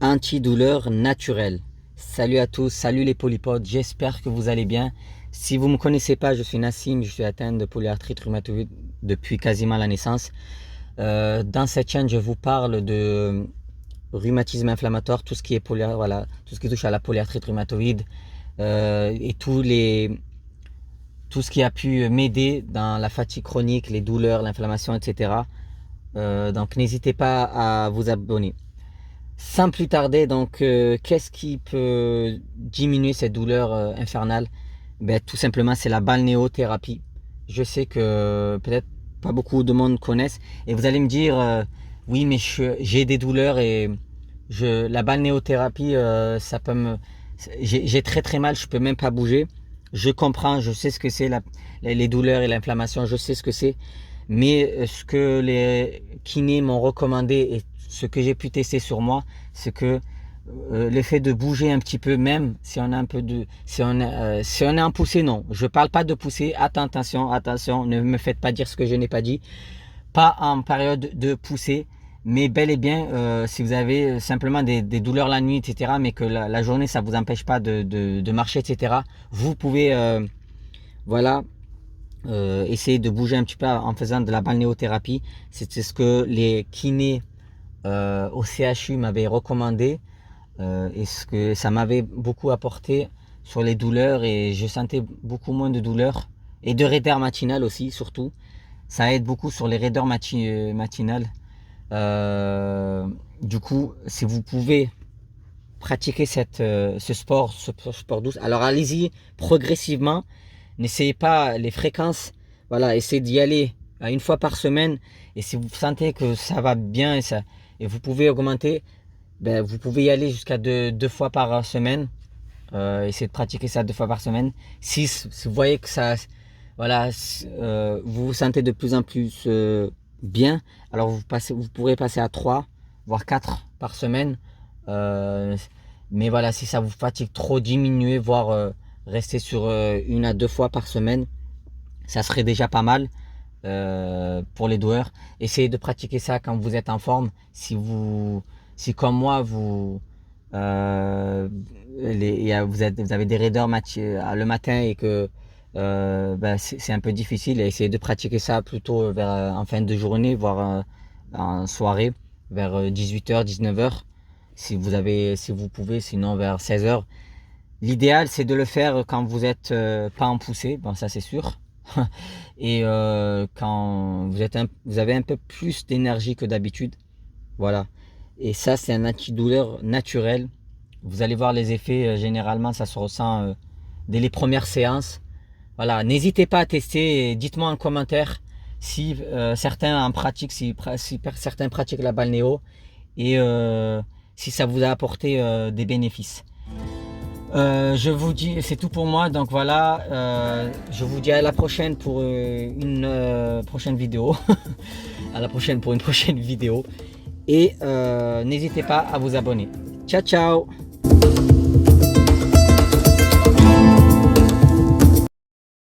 antidouleur naturel. Salut à tous, salut les polypodes, j'espère que vous allez bien. Si vous ne me connaissez pas, je suis Nassim, je suis atteint de polyarthrite rhumatoïde depuis quasiment la naissance. Dans cette chaîne, je vous parle de rhumatisme inflammatoire, tout ce qui est voilà, tout ce qui touche à la polyarthrite rhumatoïde et tout ce qui a pu m'aider dans la fatigue chronique, les douleurs, l'inflammation, etc. Donc n'hésitez pas à vous abonner. Sans plus tarder, donc, qu'est-ce qui peut diminuer cette douleur infernale? Ben, tout simplement, c'est la balnéothérapie. Je sais que peut-être pas beaucoup de monde connaissent. Et vous allez me dire, oui, mais j'ai des douleurs et la balnéothérapie, ça peut me... J'ai très très mal, je peux même pas bouger. Je comprends, je sais ce que c'est les douleurs et l'inflammation, je sais ce que c'est. Mais ce que les kinés m'ont recommandé et ce que j'ai pu tester sur moi, c'est que l'effet de bouger un petit peu, même si on a un peu de, si on est en poussée, non. Je parle pas de poussée. Attention, attention, ne me faites pas dire ce que je n'ai pas dit. Pas en période de poussée, mais bel et bien si vous avez simplement des douleurs la nuit, etc. Mais que la journée ça vous empêche pas de marcher, etc. Vous pouvez, voilà. Essayer de bouger un petit peu en faisant de la balnéothérapie. C'est ce que les kinés au CHU m'avaient recommandé et ce que ça m'avait beaucoup apporté sur les douleurs et je sentais beaucoup moins de douleurs et de raideur matinale aussi surtout. Ça aide beaucoup sur les raideurs matinales. Du coup, si vous pouvez pratiquer ce sport douce, alors allez-y progressivement. N'essayez pas les fréquences. Voilà, essayez d'y aller une fois par semaine. Et si vous sentez que ça va bien et vous pouvez augmenter, ben, vous pouvez y aller jusqu'à deux fois par semaine. Essayez de pratiquer ça 2 fois par semaine. Si vous voyez que ça, voilà, vous vous sentez de plus en plus bien, alors vous pourrez passer à 3, voire 4 par semaine. Mais voilà, si ça vous fatigue trop, diminuer, voire rester sur 1 à 2 fois par semaine, ça serait déjà pas mal pour les douleurs. Essayez de pratiquer ça quand vous êtes en forme. Si comme moi vous avez des raideurs le matin et que ben, c'est un peu difficile, essayez de pratiquer ça plutôt en fin de journée, voire en soirée, vers 18h, 19h, si vous pouvez, sinon vers 16h. L'idéal, c'est de le faire quand vous êtes pas en poussée, bon ça c'est sûr, et quand vous avez un peu plus d'énergie que d'habitude, voilà. Et ça, c'est un antidouleur naturel. Vous allez voir les effets, généralement ça se ressent dès les premières séances. Voilà, n'hésitez pas à tester, dites-moi en commentaire si certains en pratiquent, si certains pratiquent la balnéo et si ça vous a apporté des bénéfices. Je vous dis, c'est tout pour moi, donc voilà, je vous dis à la prochaine pour une prochaine vidéo, à la prochaine pour une prochaine vidéo, et n'hésitez pas à vous abonner. Ciao ciao.